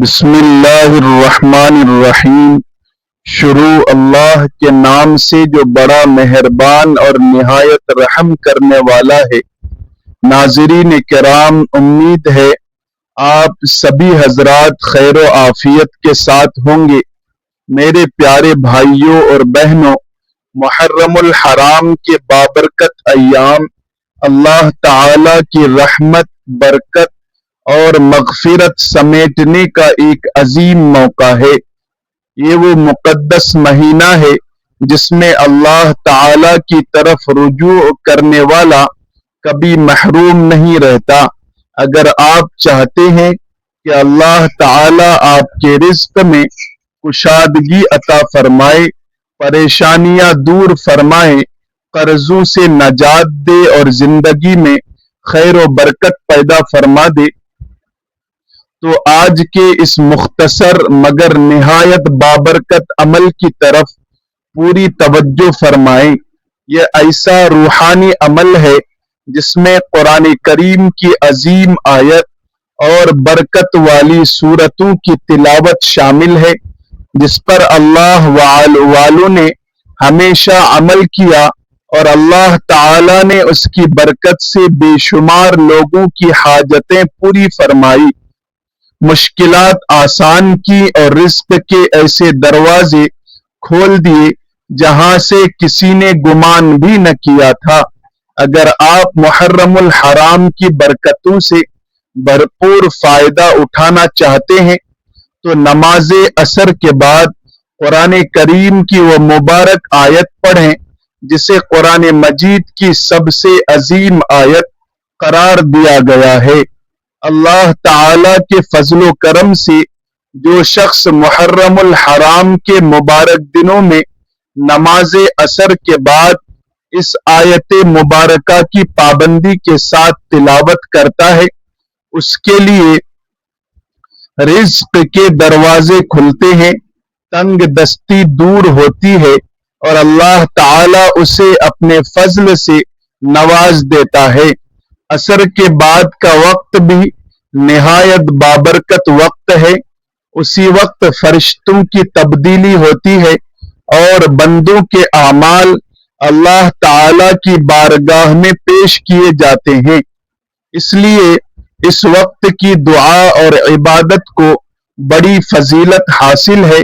بسم اللہ الرحمن الرحیم۔ شروع اللہ کے نام سے جو بڑا مہربان اور نہایت رحم کرنے والا ہے۔ ناظرین کرام، امید ہے آپ سبھی حضرات خیر و عافیت کے ساتھ ہوں گے۔ میرے پیارے بھائیوں اور بہنوں، محرم الحرام کے بابرکت ایام اللہ تعالی کی رحمت، برکت اور مغفرت سمیٹنے کا ایک عظیم موقع ہے۔ یہ وہ مقدس مہینہ ہے جس میں اللہ تعالی کی طرف رجوع کرنے والا کبھی محروم نہیں رہتا۔ اگر آپ چاہتے ہیں کہ اللہ تعالی آپ کے رزق میں کشادگی عطا فرمائے، پریشانیاں دور فرمائے، قرضوں سے نجات دے اور زندگی میں خیر و برکت پیدا فرما دے، تو آج کے اس مختصر مگر نہایت بابرکت عمل کی طرف پوری توجہ فرمائیں۔ یہ ایسا روحانی عمل ہے جس میں قرآن کریم کی عظیم آیت اور برکت والی سورتوں کی تلاوت شامل ہے، جس پر اللہ والوں نے ہمیشہ عمل کیا اور اللہ تعالی نے اس کی برکت سے بے شمار لوگوں کی حاجتیں پوری فرمائی، مشکلات آسان کی اور رزق کے ایسے دروازے کھول دیے جہاں سے کسی نے گمان بھی نہ کیا تھا۔ اگر آپ محرم الحرام کی برکتوں سے بھرپور فائدہ اٹھانا چاہتے ہیں تو نماز عصر کے بعد قرآن کریم کی وہ مبارک آیت پڑھیں جسے قرآن مجید کی سب سے عظیم آیت قرار دیا گیا ہے۔ اللہ تعالی کے فضل و کرم سے جو شخص محرم الحرام کے مبارک دنوں میں نماز عصر کے بعد اس آیت مبارکہ کی پابندی کے ساتھ تلاوت کرتا ہے، اس کے لیے رزق کے دروازے کھلتے ہیں، تنگ دستی دور ہوتی ہے اور اللہ تعالی اسے اپنے فضل سے نواز دیتا ہے۔ عصر کے بعد کا وقت بھی نہایت بابرکت وقت ہے۔ اسی وقت فرشتوں کی تبدیلی ہوتی ہے اور بندوں کے اعمال اللہ تعالی کی بارگاہ میں پیش کیے جاتے ہیں۔ اس لیے اس وقت کی دعا اور عبادت کو بڑی فضیلت حاصل ہے۔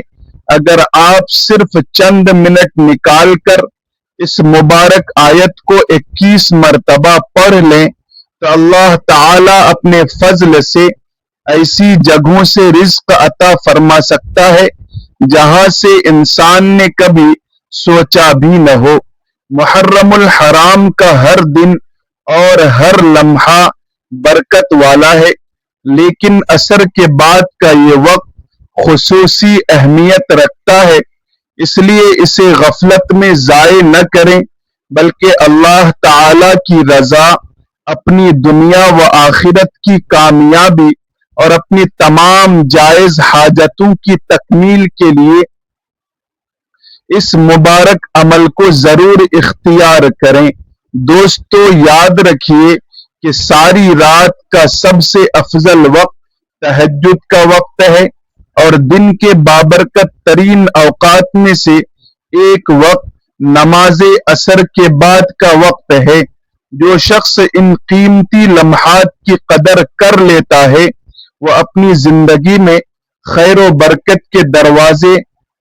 اگر آپ صرف چند منٹ نکال کر اس مبارک آیت کو 21 مرتبہ پڑھ لیں تو اللہ تعالی اپنے فضل سے ایسی جگہوں سے رزق عطا فرما سکتا ہے جہاں سے انسان نے کبھی سوچا بھی نہ ہو۔ محرم الحرام کا ہر دن اور ہر لمحہ برکت والا ہے، لیکن عصر کے بعد کا یہ وقت خصوصی اہمیت رکھتا ہے، اس لیے اسے غفلت میں ضائع نہ کریں بلکہ اللہ تعالی کی رضا، اپنی دنیا و آخرت کی کامیابی اور اپنی تمام جائز حاجتوں کی تکمیل کے لیے اس مبارک عمل کو ضرور اختیار کریں۔ دوستو، یاد رکھیے کہ ساری رات کا سب سے افضل وقت تہجد کا وقت ہے اور دن کے بابرکت ترین اوقات میں سے ایک وقت نماز عصر کے بعد کا وقت ہے۔ جو شخص ان قیمتی لمحات کی قدر کر لیتا ہے وہ اپنی زندگی میں خیر و برکت کے دروازے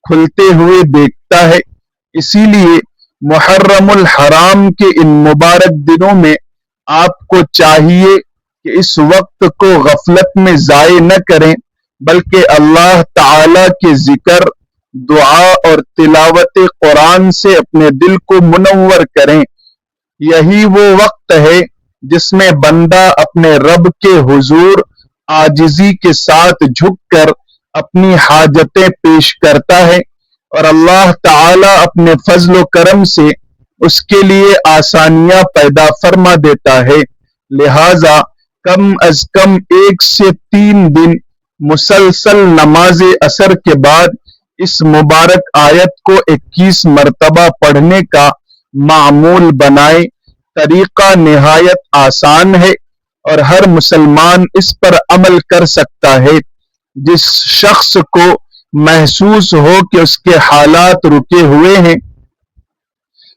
کھلتے ہوئے دیکھتا ہے۔ اسی لیے محرم الحرام کے ان مبارک دنوں میں آپ کو چاہیے کہ اس وقت کو غفلت میں ضائع نہ کریں بلکہ اللہ تعالی کے ذکر، دعا اور تلاوت قرآن سے اپنے دل کو منور کریں۔ یہی وہ وقت ہے جس میں بندہ اپنے رب کے حضور عاجزی کے ساتھ جھک کر اپنی حاجتیں پیش کرتا ہے اور اللہ تعالی اپنے فضل و کرم سے اس کے لیے آسانیاں پیدا فرما دیتا ہے۔ لہذا کم از کم 1 سے 3 دن مسلسل نماز عصر کے بعد اس مبارک آیت کو 21 مرتبہ پڑھنے کا معمول بنائیں۔ طریقہ نہایت آسان ہے اور ہر مسلمان اس پر عمل کر سکتا ہے۔ جس شخص کو محسوس ہو کہ اس کے حالات رکے ہوئے ہیں،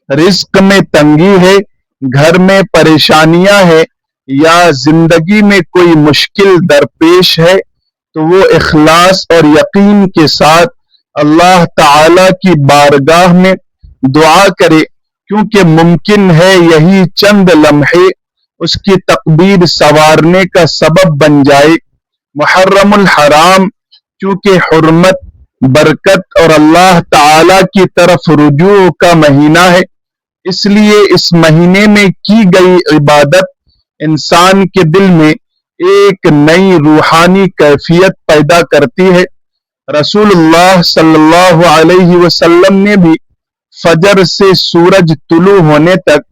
رزق میں تنگی ہے، گھر میں پریشانیاں ہیں، یا زندگی میں کوئی مشکل درپیش ہے، تو وہ اخلاص اور یقین کے ساتھ اللہ تعالی کی بارگاہ میں دعا کرے، کیونکہ ممکن ہے یہی چند لمحے اس کی تقدیر سنوارنے کا سبب بن جائے۔ محرم الحرام چونکہ حرمت، برکت اور اللہ تعالی کی طرف رجوع کا مہینہ ہے، اس لیے اس مہینے میں کی گئی عبادت انسان کے دل میں ایک نئی روحانی کیفیت پیدا کرتی ہے۔ رسول اللہ صلی اللہ علیہ وسلم نے بھی فجر سے سورج طلوع ہونے تک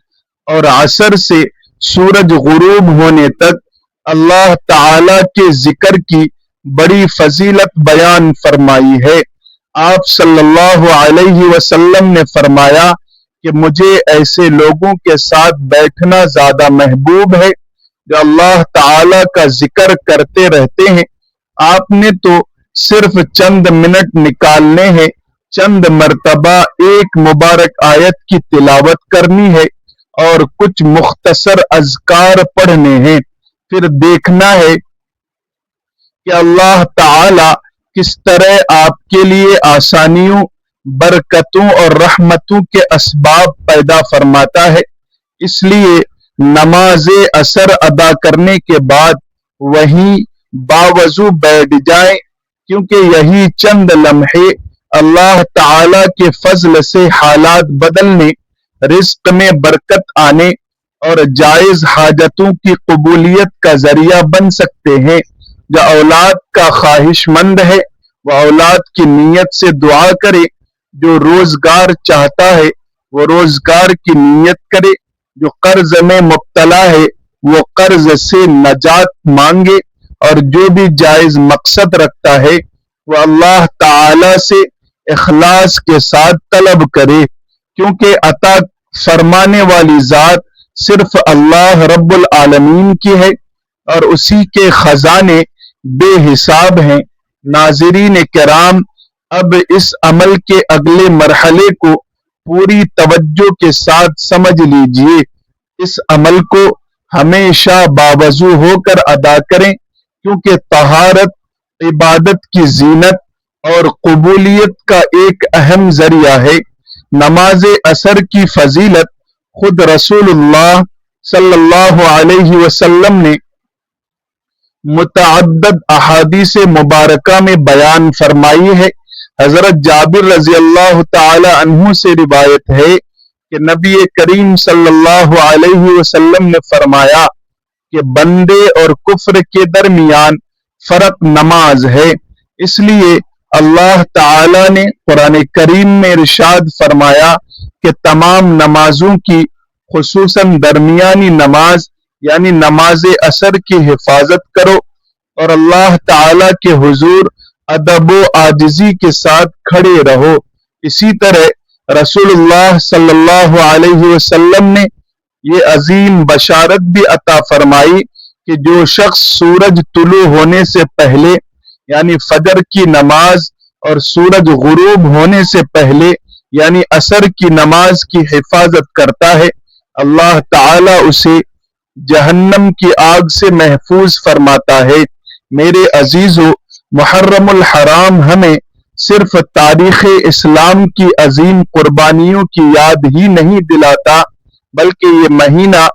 اور عصر سے سورج غروب ہونے تک اللہ تعالی کے ذکر کی بڑی فضیلت بیان فرمائی ہے۔ آپ صلی اللہ علیہ وسلم نے فرمایا کہ مجھے ایسے لوگوں کے ساتھ بیٹھنا زیادہ محبوب ہے جو اللہ تعالی کا ذکر کرتے رہتے ہیں۔ آپ نے تو صرف چند منٹ نکالنے ہیں، چند مرتبہ ایک مبارک آیت کی تلاوت کرنی ہے اور کچھ مختصر اذکار پڑھنے ہیں، پھر دیکھنا ہے کہ اللہ تعالی کس طرح آپ کے لیے آسانیوں، برکتوں اور رحمتوں کے اسباب پیدا فرماتا ہے۔ اس لیے نماز عصر ادا کرنے کے بعد وہیں باوضو بیٹھ جائیں، کیونکہ یہی چند لمحے اللہ تعالی کے فضل سے حالات بدلنے، رزق میں برکت آنے اور جائز حاجتوں کی قبولیت کا ذریعہ بن سکتے ہیں۔ جو اولاد کا خواہش مند ہے وہ اولاد کی نیت سے دعا کرے، جو روزگار چاہتا ہے وہ روزگار کی نیت کرے، جو قرض میں مبتلا ہے وہ قرض سے نجات مانگے، اور جو بھی جائز مقصد رکھتا ہے وہ اللہ تعالی سے اخلاص کے ساتھ طلب کرے، کیونکہ عطا فرمانے والی ذات صرف اللہ رب العالمین کی ہے اور اسی کے خزانے بے حساب ہیں۔ ناظرین کرام، اب اس عمل کے اگلے مرحلے کو پوری توجہ کے ساتھ سمجھ لیجئے۔ اس عمل کو ہمیشہ باوضو ہو کر ادا کریں، کیونکہ طہارت عبادت کی زینت اور قبولیت کا ایک اہم ذریعہ ہے۔ نماز عصر کی فضیلت خود رسول اللہ صلی اللہ علیہ وسلم نے متعدد احادیث مبارکہ میں بیان فرمائی ہے۔ حضرت جابر رضی اللہ تعالی عنہ سے روایت ہے کہ نبی کریم صلی اللہ علیہ وسلم نے فرمایا کہ بندے اور کفر کے درمیان فرق نماز ہے، اس لیے اللہ تعالی نے قرآن کریم میں ارشاد فرمایا کہ تمام نمازوں کی، خصوصاً درمیانی نماز یعنی نماز عصر کی حفاظت کرو اور اللہ تعالی کے حضور ادب و عاجزی کے ساتھ کھڑے رہو۔ اسی طرح رسول اللہ صلی اللہ علیہ وسلم نے یہ عظیم بشارت بھی عطا فرمائی کہ جو شخص سورج طلوع ہونے سے پہلے یعنی فجر کی نماز اور سورج غروب ہونے سے پہلے یعنی عصر کی نماز کی حفاظت کرتا ہے، اللہ تعالی اسے جہنم کی آگ سے محفوظ فرماتا ہے۔ میرے عزیزو، محرم الحرام ہمیں صرف تاریخ اسلام کی عظیم قربانیوں کی یاد ہی نہیں دلاتا، بلکہ یہ مہینہ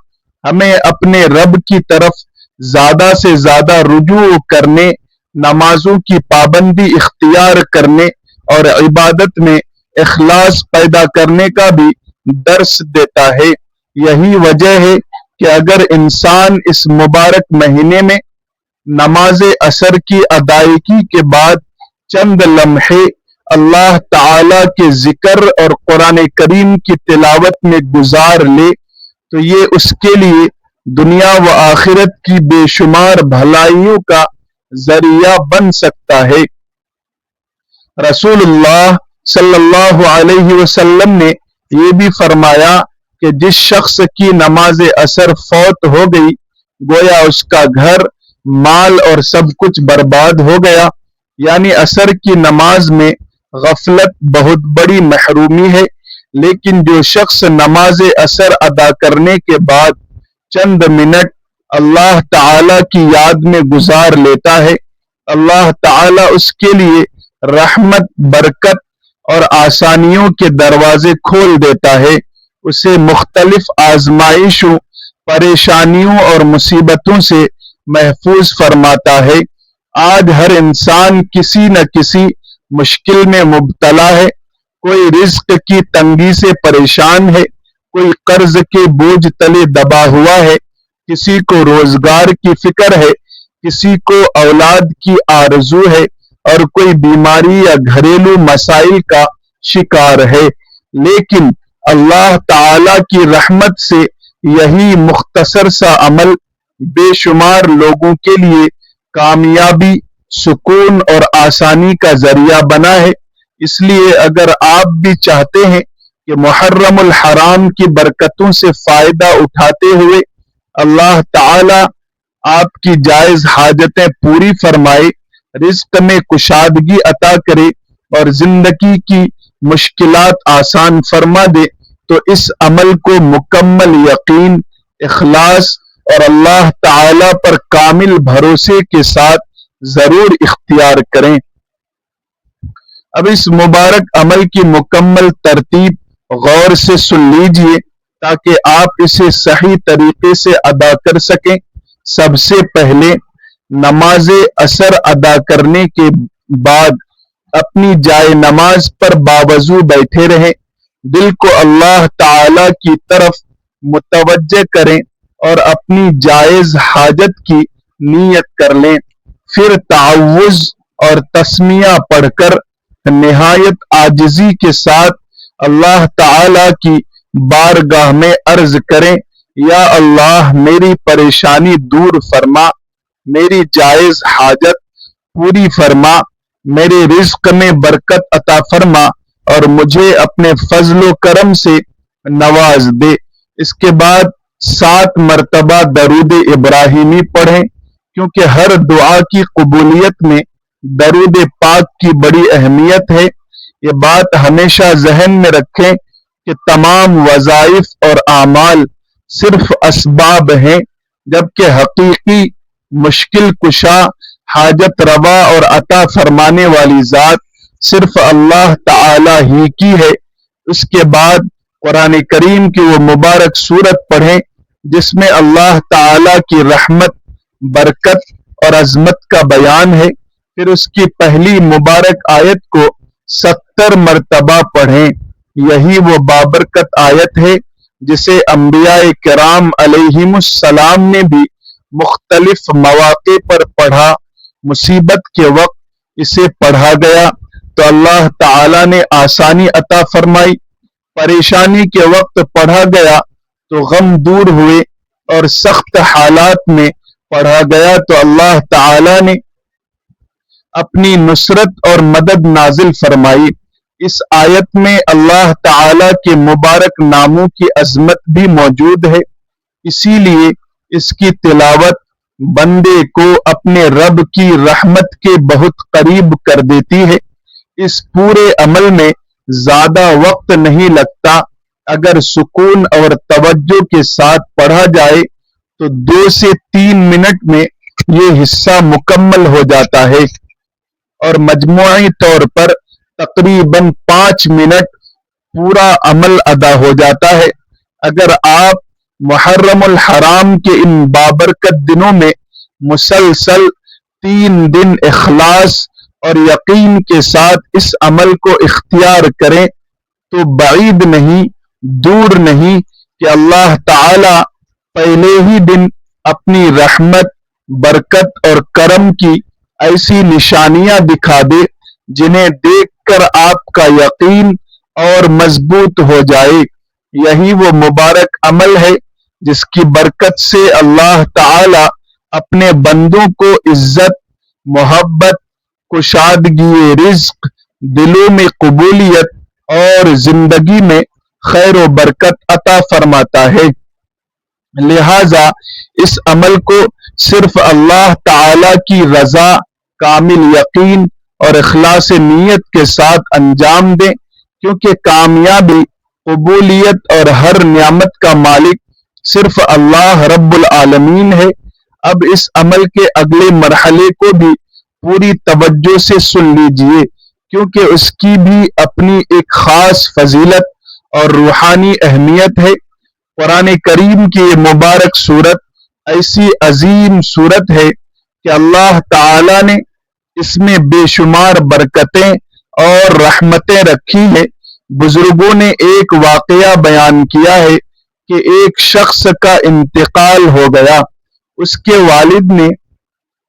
ہمیں اپنے رب کی طرف زیادہ سے زیادہ رجوع کرنے، نمازوں کی پابندی اختیار کرنے اور عبادت میں اخلاص پیدا کرنے کا بھی درس دیتا ہے۔ یہی وجہ ہے کہ اگر انسان اس مبارک مہینے میں نماز عصر کی ادائیگی کے بعد چند لمحے اللہ تعالی کے ذکر اور قرآن کریم کی تلاوت میں گزار لے تو یہ اس کے لیے دنیا و آخرت کی بے شمار بھلائیوں کا ذریعہ بن سکتا ہے۔ رسول اللہ صلی اللہ علیہ وسلم نے یہ بھی فرمایا کہ جس شخص کی نماز عصر فوت ہو گئی، گویا اس کا گھر، مال اور سب کچھ برباد ہو گیا۔ یعنی عصر کی نماز میں غفلت بہت بڑی محرومی ہے، لیکن جو شخص نماز عصر ادا کرنے کے بعد چند منٹ اللہ تعالی کی یاد میں گزار لیتا ہے، اللہ تعالی اس کے لیے رحمت، برکت اور آسانیوں کے دروازے کھول دیتا ہے، اسے مختلف آزمائشوں، پریشانیوں اور مصیبتوں سے محفوظ فرماتا ہے۔ آج ہر انسان کسی نہ کسی مشکل میں مبتلا ہے، کوئی رزق کی تنگی سے پریشان ہے، کوئی قرض کے بوجھ تلے دبا ہوا ہے، کسی کو روزگار کی فکر ہے، کسی کو اولاد کی آرزو ہے اور کوئی بیماری یا گھریلو مسائل کا شکار ہے، لیکن اللہ تعالی کی رحمت سے یہی مختصر سا عمل بے شمار لوگوں کے لیے کامیابی، سکون اور آسانی کا ذریعہ بنا ہے۔ اس لیے اگر آپ بھی چاہتے ہیں کہ محرم الحرام کی برکتوں سے فائدہ اٹھاتے ہوئے اللہ تعالی آپ کی جائز حاجتیں پوری فرمائے، رزق میں کشادگی عطا کرے اور زندگی کی مشکلات آسان فرما دے، تو اس عمل کو مکمل یقین، اخلاص اور اللہ تعالی پر کامل بھروسے کے ساتھ ضرور اختیار کریں۔ اب اس مبارک عمل کی مکمل ترتیب غور سے سن لیجئے تاکہ آپ اسے صحیح طریقے سے ادا کر سکیں۔ سب سے پہلے نماز عصر ادا کرنے کے بعد اپنی جائے نماز پر باوضو بیٹھے رہیں، دل کو اللہ تعالی کی طرف متوجہ کریں اور اپنی جائز حاجت کی نیت کر لیں، پھر تعوذ اور تسمیہ پڑھ کر نہایت عاجزی کے ساتھ اللہ تعالی کی بارگاہ میں عرض کریں، یا اللہ میری پریشانی دور فرما، میری جائز حاجت پوری فرما، میرے رزق میں برکت عطا فرما اور مجھے اپنے فضل و کرم سے نواز دے۔ اس کے بعد 7 مرتبہ درود ابراہیمی پڑھیں، کیونکہ ہر دعا کی قبولیت میں درود پاک کی بڑی اہمیت ہے۔ یہ بات ہمیشہ ذہن میں رکھیں کہ تمام وظائف اور اعمال صرف اسباب ہیں، جبکہ حقیقی مشکل کشا، حاجت روا اور عطا فرمانے والی ذات صرف اللہ تعالی ہی کی ہے۔ اس کے بعد قرآن کریم کی وہ مبارک سورت پڑھیں جس میں اللہ تعالی کی رحمت، برکت اور عظمت کا بیان ہے، پھر اس کی پہلی مبارک آیت کو 70 مرتبہ پڑھیں۔ یہی وہ بابرکت آیت ہے جسے انبیاء کرام علیہم السلام نے بھی مختلف مواقع پر پڑھا۔ مصیبت کے وقت اسے پڑھا گیا تو اللہ تعالی نے آسانی عطا فرمائی، پریشانی کے وقت پڑھا گیا تو غم دور ہوئے، اور سخت حالات میں پڑھا گیا تو اللہ تعالی نے اپنی نصرت اور مدد نازل فرمائی۔ اس آیت میں اللہ تعالی کے مبارک ناموں کی عظمت بھی موجود ہے، اسی لیے اس کی تلاوت بندے کو اپنے رب کی رحمت کے بہت قریب کر دیتی ہے۔ اس پورے عمل میں زیادہ وقت نہیں لگتا، اگر سکون اور توجہ کے ساتھ پڑھا جائے تو 2 سے 3 منٹ میں یہ حصہ مکمل ہو جاتا ہے، اور مجموعی طور پر تقریباً 5 منٹ پورا عمل ادا ہو جاتا ہے۔ اگر آپ محرم الحرام کے ان بابرکت دنوں میں مسلسل 3 دن اخلاص اور یقین کے ساتھ اس عمل کو اختیار کریں تو بعید نہیں، دور نہیں کہ اللہ تعالی پہلے ہی دن اپنی رحمت، برکت اور کرم کی ایسی نشانیاں دکھا دے جنہیں دیکھ کر آپ کا یقین اور مضبوط ہو جائے۔ یہی وہ مبارک عمل ہے جس کی برکت سے اللہ تعالی اپنے بندوں کو عزت، محبت، کشادگی رزق، دلوں میں قبولیت اور زندگی میں خیر و برکت عطا فرماتا ہے۔ لہذا اس عمل کو صرف اللہ تعالی کی رضا، کامل یقین اور اخلاص نیت کے ساتھ انجام دیں، کیونکہ کامیابی، قبولیت اور ہر نعمت کا مالک صرف اللہ رب العالمین ہے۔ اب اس عمل کے اگلے مرحلے کو بھی پوری توجہ سے سن لیجئے، کیونکہ اس کی بھی اپنی ایک خاص فضیلت اور روحانی اہمیت ہے۔ قرآن کریم کی یہ مبارک سورت ایسی عظیم سورت ہے کہ اللہ تعالی نے اس میں بے شمار برکتیں اور رحمتیں رکھی ہیں۔ بزرگوں نے ایک واقعہ بیان کیا ہے کہ ایک شخص کا انتقال ہو گیا۔ اس کے والد نے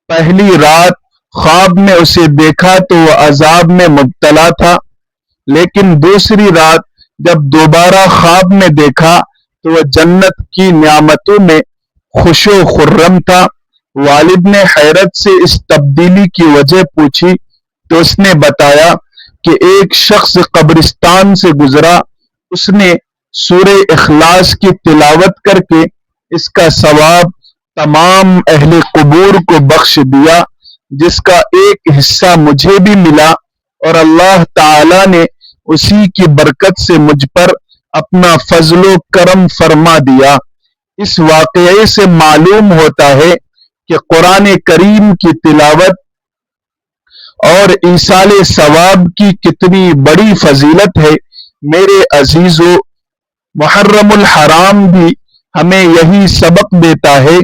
پہلی رات خواب میں اسے دیکھا تو وہ عذاب میں مبتلا تھا، لیکن دوسری رات جب دوبارہ خواب میں دیکھا تو وہ جنت کی نعمتوں میں خوش و خرم تھا۔ والد نے حیرت سے اس تبدیلی کی وجہ پوچھی تو اس نے بتایا کہ ایک شخص قبرستان سے گزرا، اس نے سورہ اخلاص کی تلاوت کر کے اس کا ثواب تمام اہل قبور کو بخش دیا، جس کا ایک حصہ مجھے بھی ملا، اور اللہ تعالی نے اسی کی برکت سے مجھ پر اپنا فضل و کرم فرما دیا۔ اس واقعے سے معلوم ہوتا ہے کہ قرآن کریم کی تلاوت اور ایصال ثواب کی کتنی بڑی فضیلت ہے۔ میرے عزیزو، محرم الحرام بھی ہمیں یہی سبق دیتا ہے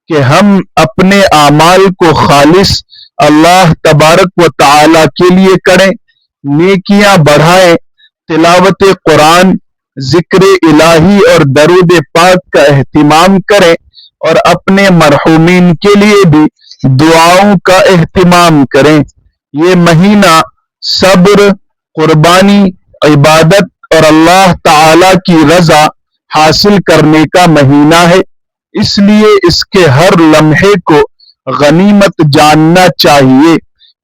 کہ ہم اپنے اعمال کو خالص اللہ تبارک و تعالی کے لیے کریں، نیکیاں بڑھائیں، تلاوت قرآن، ذکر الہی اور درود پاک کا اہتمام کریں، اور اپنے مرحومین کے لیے بھی دعاؤں کا اہتمام کریں۔ یہ مہینہ صبر، قربانی، عبادت اور اللہ تعالی کی رضا حاصل کرنے کا مہینہ ہے، اس لیے اس کے ہر لمحے کو غنیمت جاننا چاہیے۔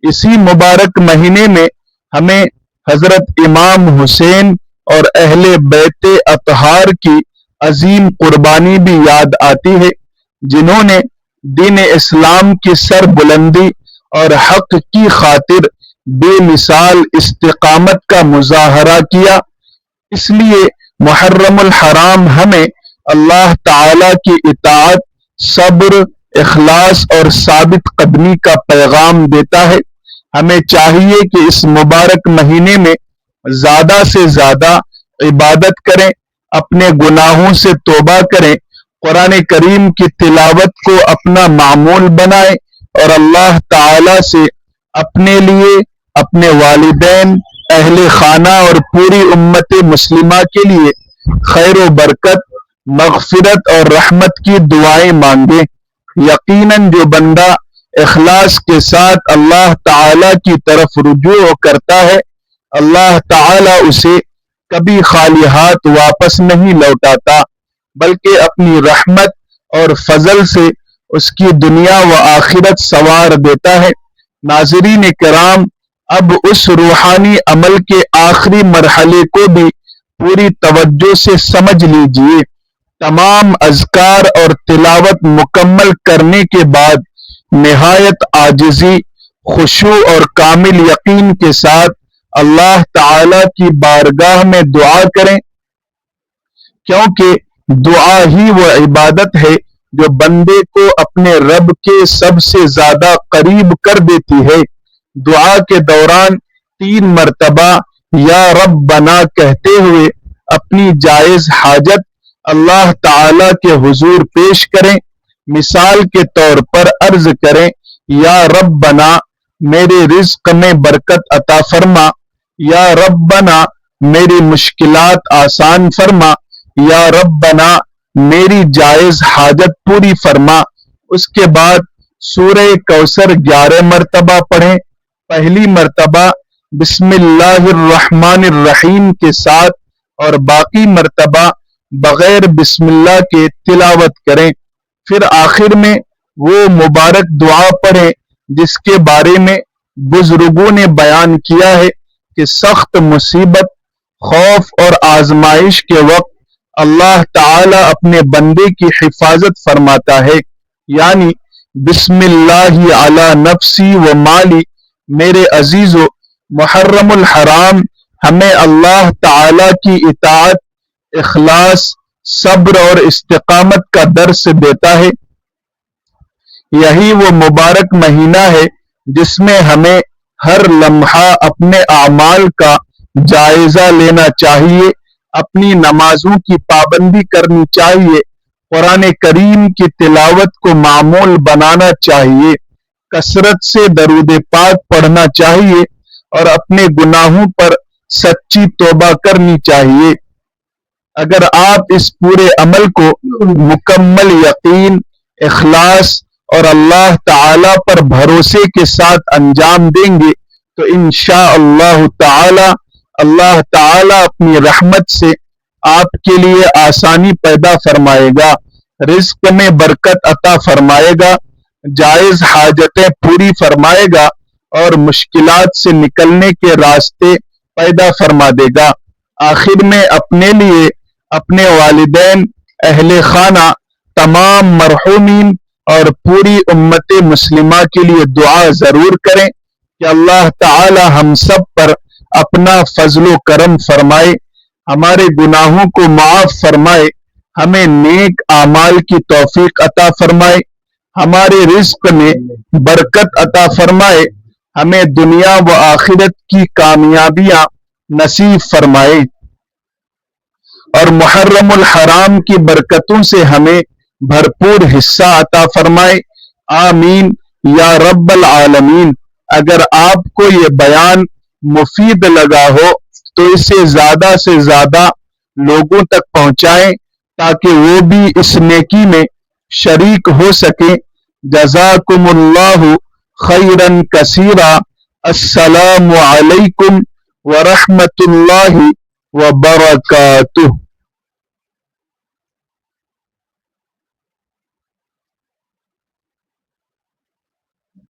اسی مبارک مہینے میں ہمیں حضرت امام حسین اور اہل بیت اطہار کی عظیم قربانی بھی یاد آتی ہے، جنہوں نے دین اسلام کی سر بلندی اور حق کی خاطر بے مثال استقامت کا مظاہرہ کیا۔ اس لیے محرم الحرام ہمیں اللہ تعالی کی اطاعت، صبر، اخلاص اور ثابت قدمی کا پیغام دیتا ہے۔ ہمیں چاہیے کہ اس مبارک مہینے میں زیادہ سے زیادہ عبادت کریں، اپنے گناہوں سے توبہ کریں، قرآن کریم کی تلاوت کو اپنا معمول بنائیں، اور اللہ تعالی سے اپنے لیے، اپنے والدین، اہل خانہ اور پوری امت مسلمہ کے لیے خیر و برکت، مغفرت اور رحمت کی دعائیں مانگیں۔ یقیناً جو بندہ اخلاص کے ساتھ اللہ تعالی کی طرف رجوع کرتا ہے، اللہ تعالی اسے کبھی خالی ہاتھ واپس نہیں لوٹاتا، بلکہ اپنی رحمت اور فضل سے اس کی دنیا و آخرت سنوار دیتا ہے۔ ناظرین کرام، اب اس روحانی عمل کے آخری مرحلے کو بھی پوری توجہ سے سمجھ لیجئے۔ تمام اذکار اور تلاوت مکمل کرنے کے بعد نہایت عاجزی، خشوع اور کامل یقین کے ساتھ اللہ تعالی کی بارگاہ میں دعا کریں، کیونکہ دعا ہی وہ عبادت ہے جو بندے کو اپنے رب کے سب سے زیادہ قریب کر دیتی ہے۔ دعا کے دوران 3 مرتبہ یا رب بنا کہتے ہوئے اپنی جائز حاجت اللہ تعالی کے حضور پیش کریں۔ مثال کے طور پر عرض کریں، یا رب بنا میرے رزق میں برکت عطا فرما، یا رب بنا میری مشکلات آسان فرما، یا رب بنا میری جائز حاجت پوری فرما۔ اس کے بعد سورہ کوثر 11 مرتبہ پڑھیں۔ پہلی مرتبہ بسم اللہ الرحمن الرحیم کے ساتھ اور باقی مرتبہ بغیر بسم اللہ کے تلاوت کریں۔ پھر آخر میں وہ مبارک دعا پڑھیں جس کے بارے میں بزرگوں نے بیان کیا ہے کہ سخت مصیبت، خوف اور آزمائش کے وقت اللہ تعالی اپنے بندے کی حفاظت فرماتا ہے، یعنی بسم اللہ علی نفسی و مالی میرے عزیزو، محرم الحرام ہمیں اللہ تعالی کی اطاعت، اخلاص، صبر اور استقامت کا درس دیتا ہے۔ یہی وہ مبارک مہینہ ہے جس میں ہمیں ہر لمحہ اپنے اعمال کا جائزہ لینا چاہیے، اپنی نمازوں کی پابندی کرنی چاہیے، قرآن کریم کی تلاوت کو معمول بنانا چاہیے، کثرت سے درود پاک پڑھنا چاہیے اور اپنے گناہوں پر سچی توبہ کرنی چاہیے۔ اگر آپ اس پورے عمل کو مکمل یقین، اخلاص اور اللہ تعالی پر بھروسے کے ساتھ انجام دیں گے تو انشاءاللہ تعالی اللہ تعالی اپنی رحمت سے آپ کے لیے آسانی پیدا فرمائے گا، رزق میں برکت عطا فرمائے گا، جائز حاجتیں پوری فرمائے گا اور مشکلات سے نکلنے کے راستے پیدا فرما دے گا۔ آخر میں اپنے لیے، اپنے والدین، اہل خانہ، تمام مرحومین اور پوری امت مسلمہ کے لیے دعا ضرور کریں کہ اللہ تعالی ہم سب پر اپنا فضل و کرم فرمائے، ہمارے گناہوں کو معاف فرمائے، ہمیں نیک اعمال کی توفیق عطا فرمائے، ہمارے رزق میں برکت عطا فرمائے، ہمیں دنیا و آخرت کی کامیابیاں نصیب فرمائے اور محرم الحرام کی برکتوں سے ہمیں بھرپور حصہ عطا فرمائے، آمین یا رب العالمین۔ اگر آپ کو یہ بیان مفید لگا ہو تو اسے زیادہ سے زیادہ لوگوں تک پہنچائیں تاکہ وہ بھی اس نیکی میں شریک ہو سکیں۔ جزاکم اللہ خیرا کثیرا۔ السلام علیکم ورحمۃ اللہ وبرکاتہ۔